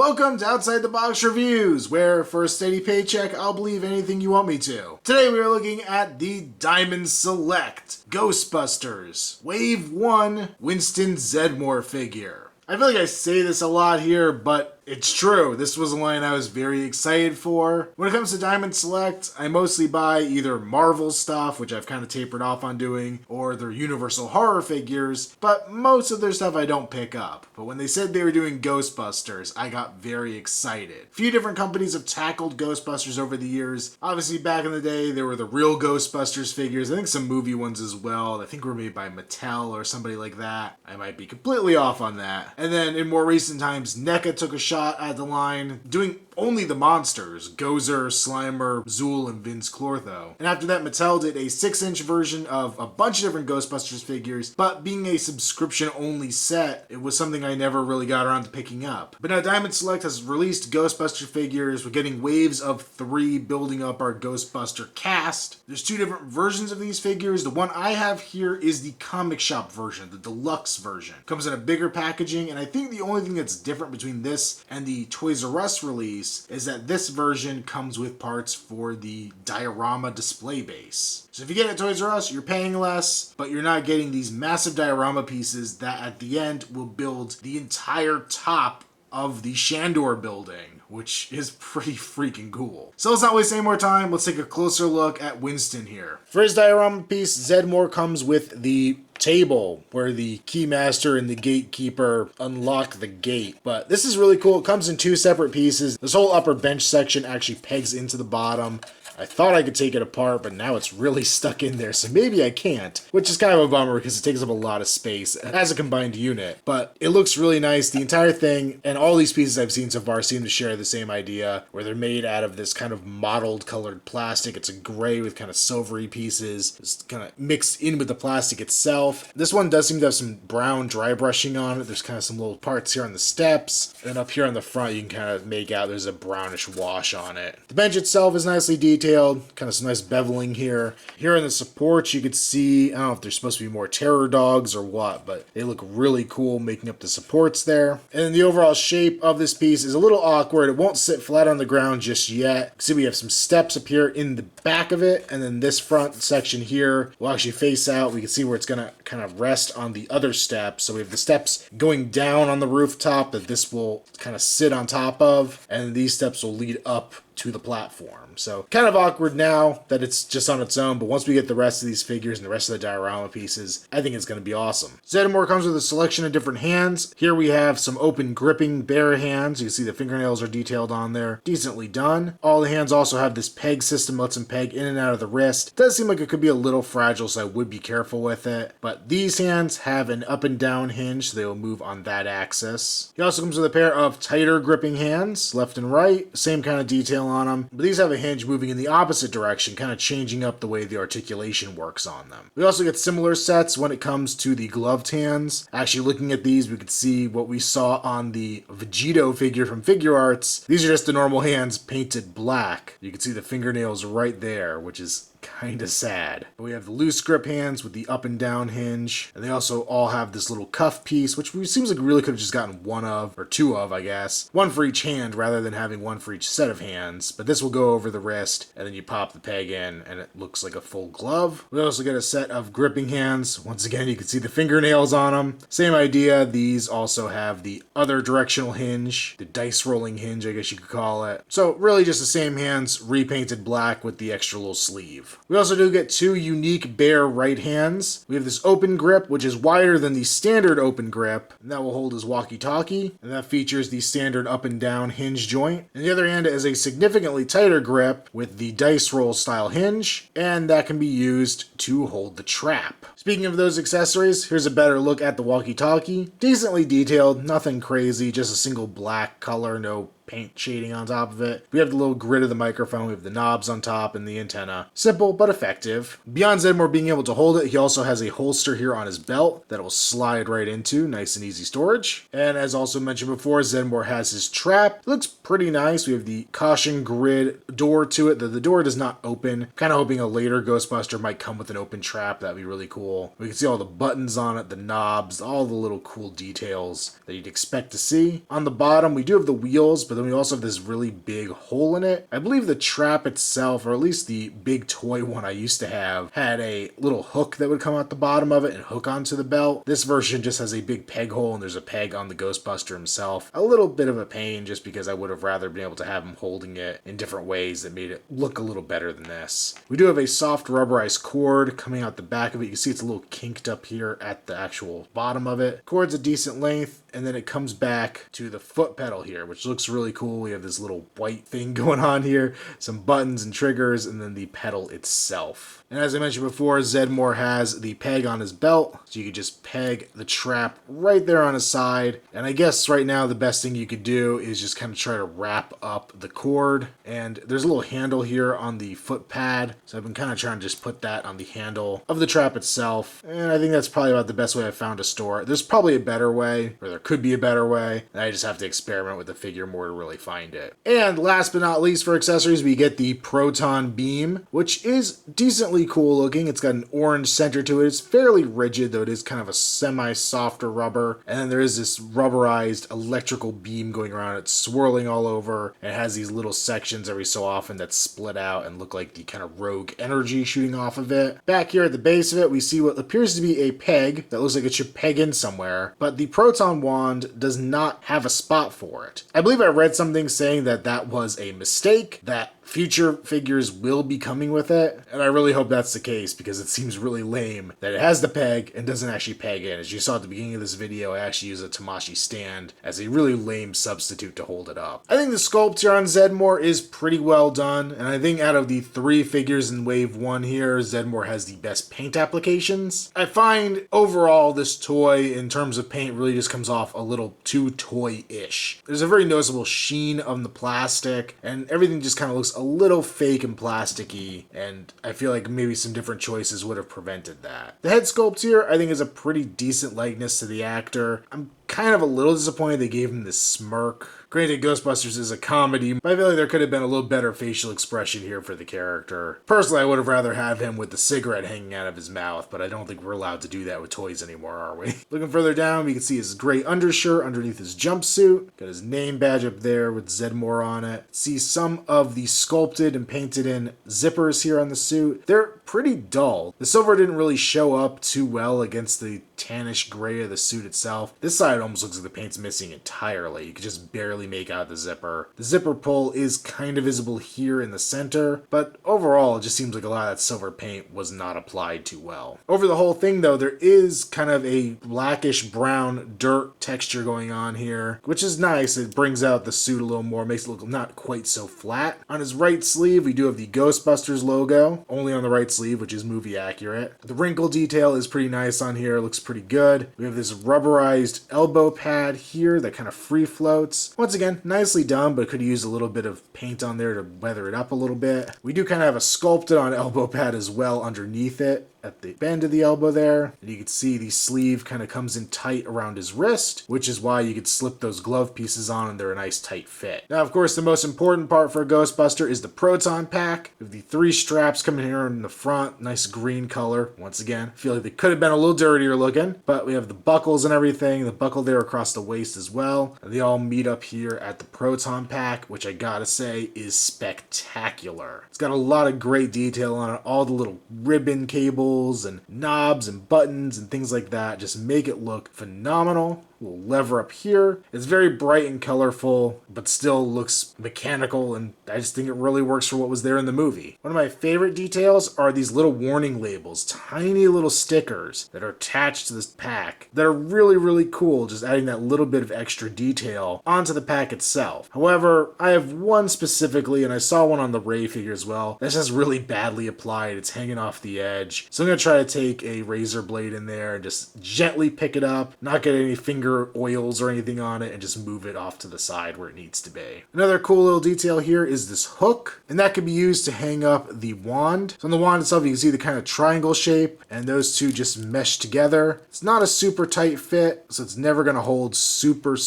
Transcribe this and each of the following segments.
Welcome to Outside the Box Reviews, where for a steady paycheck, I'll believe anything you want me to. Today we are looking at the Diamond Select Ghostbusters Wave 1 Winston Zeddmore figure. I feel like I say this a lot here, but it's true. This was a line I was very excited for. When it comes to Diamond Select, I mostly buy either Marvel stuff, which I've kind of tapered off on doing, or their Universal horror figures, but most of their stuff I don't pick up. But when they said they were doing Ghostbusters, I got very excited. A few different companies have tackled Ghostbusters over the years. Obviously, back in the day, there were the real Ghostbusters figures. I think some movie ones as well. I think were made by Mattel or somebody like that. I might be completely off on that. And then in more recent times, NECA took a shot at the line, doing only the monsters, Gozer, Slimer, Zool, and Vince Clortho. And after that, Mattel did a 6-inch version of a bunch of different Ghostbusters figures, but being a subscription-only set, it was something I never really got around to picking up. But now Diamond Select has released Ghostbuster figures. We're getting waves of 3 building up our Ghostbuster cast. There's 2 different versions of these figures. The one I have here is the comic shop version, the deluxe version. Comes in a bigger packaging, and I think the only thing that's different between this and the Toys R Us release is that this version comes with parts for the Diorama display base. So if you get it at Toys R Us, you're paying less, but you're not getting these massive Diorama pieces that at the end will build the entire top of the Shandor building, which is pretty freaking cool. So let's not waste any more time. Let's take a closer look at Winston here. For his Diorama piece, Zeddmore comes with the table where the keymaster and the gatekeeper unlock the gate. But this is really cool. It comes in 2 separate pieces. This whole upper bench section actually pegs into the bottom. I thought I could take it apart, but now it's really stuck in there, so maybe I can't, which is kind of a bummer because it takes up a lot of space as a combined unit. But it looks really nice. The entire thing, and all these pieces I've seen so far seem to share the same idea, where they're made out of this kind of mottled colored plastic. It's a gray with kind of silvery pieces. It's kind of mixed in with the plastic itself. This one does seem to have some brown dry brushing on it. There's kind of some little parts here on the steps, and up here on the front you can kind of make out there's a brownish wash on it. The bench itself is nicely detailed. Kind of some nice beveling here. Here in the supports, you could see, I don't know if they're supposed to be more terror dogs or what, but they look really cool making up the supports there. And then the overall shape of this piece is a little awkward. It won't sit flat on the ground just yet. See, we have some steps up here in the back of it, and then this front section here will actually face out. We can see where it's going to kind of rest on the other steps. So we have the steps going down on the rooftop that this will kind of sit on top of, and these steps will lead up to the platform. So kind of awkward now that it's just on its own, but once we get the rest of these figures and the rest of the diorama pieces, I think it's going to be awesome. Zeddmore comes with a selection of different hands. Here we have some open gripping bare hands. You can see the fingernails are detailed on there. Decently done. All the hands also have this peg system, lets them peg in and out of the wrist. It does seem like it could be a little fragile, so I would be careful with it. But these hands have an up and down hinge, so they will move on that axis. He also comes with a pair of tighter gripping hands, left and right. Same kind of detail on them, but these have a hinge moving in the opposite direction, kind of changing up the way the articulation works on them. We also get similar sets when it comes to the gloved hands. Actually, looking at these, we could see what we saw on the Vegito figure from Figure Arts. These are just the normal hands painted black. You can see the fingernails right there, which is kind of sad. But we have the loose grip hands with the up and down hinge, and they also all have this little cuff piece, which seems like we really could have just gotten one of, or 2 of, I guess. One for each hand rather than having one for each set of hands, but this will go over the wrist, and then you pop the peg in, and it looks like a full glove. We also get a set of gripping hands. Once again, you can see the fingernails on them. Same idea. These also have the other directional hinge, the dice rolling hinge, I guess you could call it. So really just the same hands, repainted black with the extra little sleeve. We also do get 2 unique bare right hands. We have this open grip, which is wider than the standard open grip, and that will hold his walkie-talkie, and that features the standard up and down hinge joint. And the other hand is a significantly tighter grip with the dice roll style hinge, and that can be used to hold the trap. Speaking of those accessories, here's a better look at the walkie-talkie. Decently detailed, nothing crazy, just a single black color, no paint shading on top of it. We have the little grid of the microphone, we have the knobs on top and the antenna. Simple but effective. Beyond Zeddmore being able to hold it, he also has a holster here on his belt that will slide right into, nice and easy storage. And as also mentioned before, Zeddmore has his trap. It looks pretty nice. We have the caution grid door to it. The door does not open. Kind of hoping a later Ghostbuster might come with an open trap. That'd be really cool. We can see all the buttons on it, the knobs, all the little cool details that you'd expect to see. On the bottom, we do have the wheels, but then we also have this really big hole in it. I believe the trap itself, or at least the big toy one I used to have, had a little hook that would come out the bottom of it and hook onto the belt. This version just has a big peg hole, and there's a peg on the Ghostbuster himself. A little bit of a pain just because I would have rather been able to have him holding it in different ways that made it look a little better than this. We do have a soft rubberized cord coming out the back of it. You can see it's a little kinked up here at the actual bottom of it. Cord's a decent length, and then it comes back to the foot pedal here, which looks really cool. We have this little white thing going on here, some buttons and triggers, and then the pedal itself. And as I mentioned before, Zeddmore has the peg on his belt, so you could just peg the trap right there on his side. And I guess right now the best thing you could do is just kind of try to wrap up the cord. And there's a little handle here on the foot pad, so I've been kind of trying to just put that on the handle of the trap itself. And I think that's probably about the best way I've found to store it. There's probably a better way, or there could be a better way, and I just have to experiment with the figure more to really find it. And last but not least for accessories, we get the proton beam, which is decently cool looking. It's got an orange center to it. It's fairly rigid, though it is kind of a semi-softer rubber. And then there is this rubberized electrical beam going around it, swirling all over. And it has these little sections every so often that split out and look like the kind of rogue energy shooting off of it. Back here at the base of it, we see what appears to be a peg that looks like it should peg in somewhere, but the proton wand does not have a spot for it. I believe I read something saying that that was a mistake, that future figures will be coming with it, and I really hope that's the case because it seems really lame that it has the peg and doesn't actually peg in. As you saw at the beginning of this video, I actually use a Tamashii stand as a really lame substitute to hold it up. I think the sculpt here on Zeddmore is pretty well done, and I think out of the 3 figures in Wave 1 here, Zeddmore has the best paint applications. I find overall this toy, in terms of paint, really just comes off a little too toy-ish. There's a very noticeable sheen on the plastic, and everything just kind of looks a little fake and plasticky, and I feel like maybe some different choices would have prevented that. The head sculpt here, I think, is a pretty decent likeness to the actor. I'm kind of a little disappointed they gave him this smirk. Granted, Ghostbusters is a comedy, but I feel like there could have been a little better facial expression here for the character. Personally, I would have rather have him with the cigarette hanging out of his mouth, but I don't think we're allowed to do that with toys anymore, are we? Looking further down, we can see his gray undershirt underneath his jumpsuit. Got his name badge up there with Zeddmore on it. See some of the sculpted and painted in zippers here on the suit. They're pretty dull. The silver didn't really show up too well against the tannish gray of the suit itself. This side almost looks like the paint's missing entirely. You can just barely make out the zipper. The zipper pull is kind of visible here in the center, but overall it just seems like a lot of that silver paint was not applied too well. Over the whole thing though, there is kind of a blackish brown dirt texture going on here, which is nice. It brings out the suit a little more, makes it look not quite so flat. On his right sleeve, we do have the Ghostbusters logo, only on the right sleeve, which is movie accurate. The wrinkle detail is pretty nice on here, looks pretty good. We have this rubberized elbow pad here that kind of free floats. Once again, nicely done, but could use a little bit of paint on there to weather it up a little bit. We do kind of have a sculpted on elbow pad as well underneath it at the bend of the elbow there. And you can see the sleeve kind of comes in tight around his wrist, which is why you could slip those glove pieces on and they're a nice tight fit. Now, of course, the most important part for a Ghostbuster is the proton pack. We have the 3 straps coming here in the front, nice green color. Once again, I feel like they could have been a little dirtier looking, but we have the buckles and everything, the buckle there across the waist as well. And they all meet up here at the proton pack, which I gotta say is spectacular. It's got a lot of great detail on it, all the little ribbon cables and knobs and buttons and things like that just make it look phenomenal. Little lever up here. It's very bright and colorful, but still looks mechanical, and I just think it really works for what was there in the movie. One of my favorite details are these little warning labels, tiny little stickers that are attached to this pack that are really, really cool, just adding that little bit of extra detail onto the pack itself. However, I have one specifically, and I saw one on the Ray figure as well, that's just really badly applied. It's hanging off the edge. So I'm going to try to take a razor blade in there and just gently pick it up, not get any finger finger oils or anything on it and just move it off to the side where it needs to be. Another cool little detail here is this hook, and that can be used to hang up the wand. So on the wand itself, you can see the kind of triangle shape, and those two just mesh together. It's not a super tight fit, so it's never going to hold super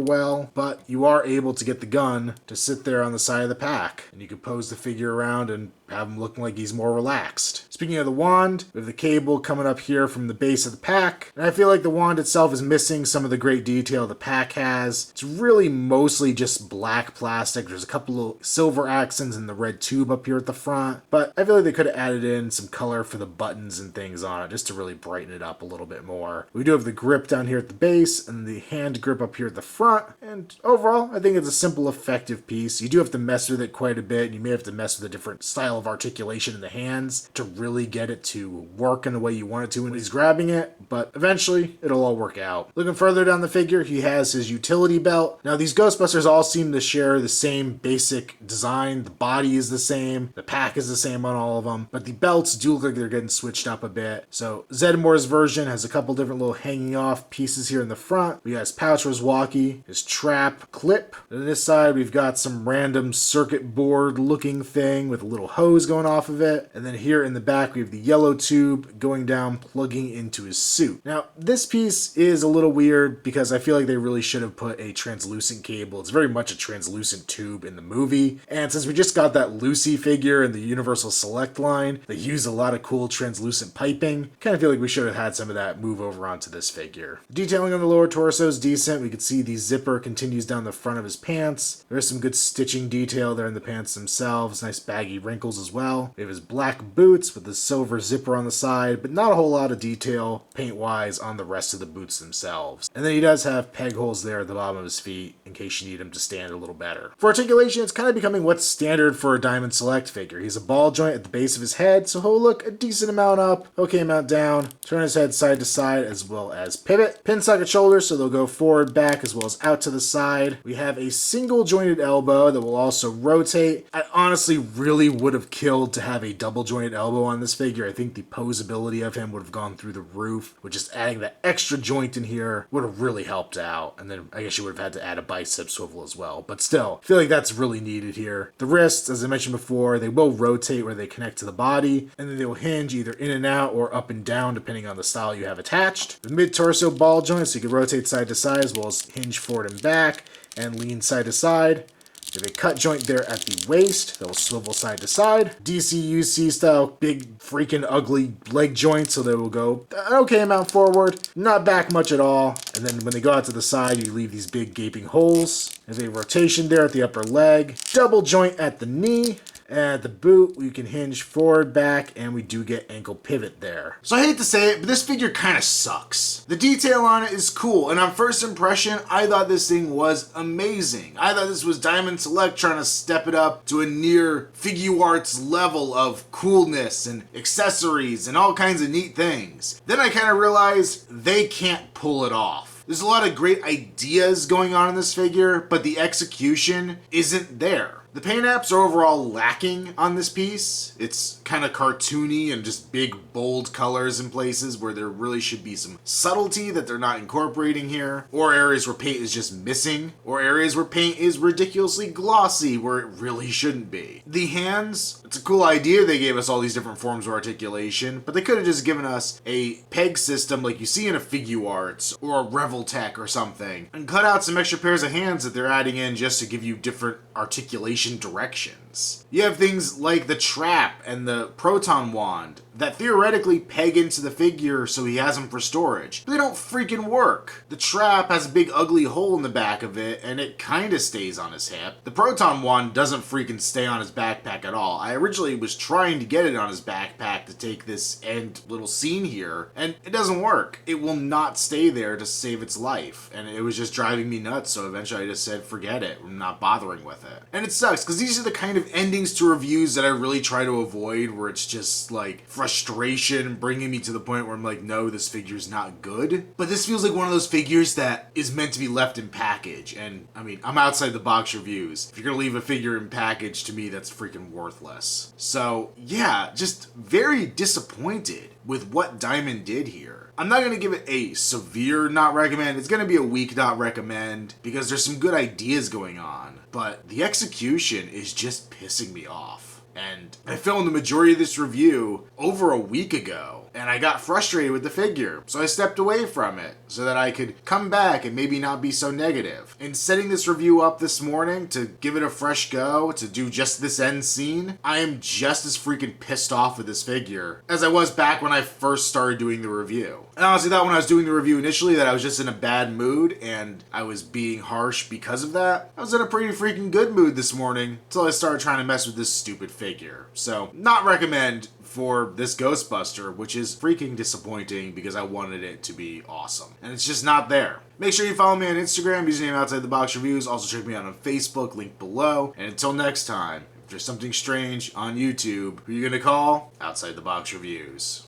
well, but you are able to get the gun to sit there on the side of the pack, and you can pose the figure around and have him looking like he's more relaxed. Speaking of the wand, we have the cable coming up here from the base of the pack, and I feel like the wand itself is missing some of the great detail the pack has. It's really mostly just black plastic. There's a couple of silver accents in the red tube up here at the front, but I feel like they could have added in some color for the buttons and things on it just to really brighten it up a little bit more. We do have the grip down here at the base and the hand grip up here at the front, and overall I think it's a simple, effective piece. You do have to mess with it quite a bit, and you may have to mess with a different style of articulation in the hands to really get it to work in the way you want it to when he's grabbing it, but eventually it'll all work out. Looking further down the figure, he has his utility belt. Now these Ghostbusters all seem to share the same basic design. The body is the same, the pack is the same on all of them, but the belts do look like they're getting switched up a bit. So Zeddmore's version has a couple different little hanging off pieces here in the front. We got his pouch for his walkie, his trap clip. On this side we've got some random circuit board looking thing with a little hose going off of it, and then here in the back we have the yellow tube going down, plugging into his suit. Now this piece is a little weird because I feel like they really should have put a translucent cable. It's very much a translucent tube in the movie, and since we just got that Lucy figure in the Universal Select line, they use a lot of cool translucent piping. Kind of feel like we should have had some of that move over onto this figure. Detailing on the lower torso is decent. We can see the zipper continues down the front of his pants. There's some good stitching detail there in the pants themselves. Nice baggy wrinkles as well. We have his black boots with the silver zipper on the side, but not a whole lot of detail paint-wise on the rest of the boots themselves. And then he does have peg holes there at the bottom of his feet in case you need him to stand a little better. For articulation, it's kind of becoming what's standard for a Diamond Select figure. He's a ball joint at the base of his head, so he'll look a decent amount up, okay amount down, turn his head side to side as well as pivot. Pin socket shoulders, so they'll go forward, back, as well as out to the side. We have a single jointed elbow that will also rotate. I honestly really would have killed to have a double jointed elbow on this figure. I think the posability of him would have gone through the roof, with just adding that extra joint in here would have really helped out. And then I guess you would have had to add a bicep swivel as well, but still, I feel like that's really needed here. The wrists, as I mentioned before, they will rotate where they connect to the body, and then they will hinge either in and out or up and down depending on the style you have attached. The mid-torso ball joint, so you can rotate side to side as well as hinge forward and back and lean side to side. You have a cut joint there at the waist that will swivel side to side. DCUC style, big freaking ugly leg joint, so they will go an okay amount forward, not back much at all. And then when they go out to the side, you leave these big gaping holes. There's a rotation there at the upper leg. Double joint at the knee. At the boot, we can hinge forward, back, and we do get ankle pivot there. So I hate to say it, but this figure kind of sucks. The detail on it is cool, and on first impression, I thought this thing was amazing. I thought this was Diamond Select trying to step it up to a near Figuarts level of coolness and accessories and all kinds of neat things. Then I kind of realized they can't pull it off. There's a lot of great ideas going on in this figure, but the execution isn't there. The paint apps are overall lacking on this piece. It's kind of cartoony and just big, bold colors in places where there really should be some subtlety that they're not incorporating here, or areas where paint is just missing, or areas where paint is ridiculously glossy where it really shouldn't be. The hands, it's a cool idea they gave us all these different forms of articulation, but they could have just given us a peg system like you see in a Figuarts or a Reveltech or something, and cut out some extra pairs of hands that they're adding in just to give you different articulation directions. You have things like the trap and the proton wand that theoretically peg into the figure so he has them for storage, but they don't freaking work. The trap has a big ugly hole in the back of it and it kinda stays on his hip. The proton wand doesn't freaking stay on his backpack at all. I originally was trying to get it on his backpack to take this end little scene here, and it doesn't work. It will not stay there to save its life, and it was just driving me nuts, so eventually I just said forget it, I'm not bothering with it. And it sucks, because these are the kind of endings to reviews that I really try to avoid, where it's just like frustration bringing me to the point where I'm like, no, this figure's not good. But this feels like one of those figures that is meant to be left in package, and I mean, I'm outside the box reviews. If you're gonna leave a figure in package, to me, that's freaking worthless. So yeah, just very disappointed with what Diamond did here. I'm not going to give it a severe not recommend. It's going to be a weak not recommend because there's some good ideas going on, but the execution is just pissing me off. And I filmed the majority of this review over a week ago, and I got frustrated with the figure, so I stepped away from it so that I could come back and maybe not be so negative. In setting this review up this morning to give it a fresh go, to do just this end scene, I am just as freaking pissed off with this figure as I was back when I first started doing the review. And I honestly thought when I was doing the review initially that I was just in a bad mood and I was being harsh because of that. I was in a pretty freaking good mood this morning until I started trying to mess with this stupid figure. So, not recommend for this Ghostbuster, which is freaking disappointing because I wanted it to be awesome. And it's just not there. Make sure you follow me on Instagram, username Outside the Box Reviews. Also check me out on Facebook, link below. And until next time, if there's something strange on YouTube, who are you gonna call? Outside the Box Reviews.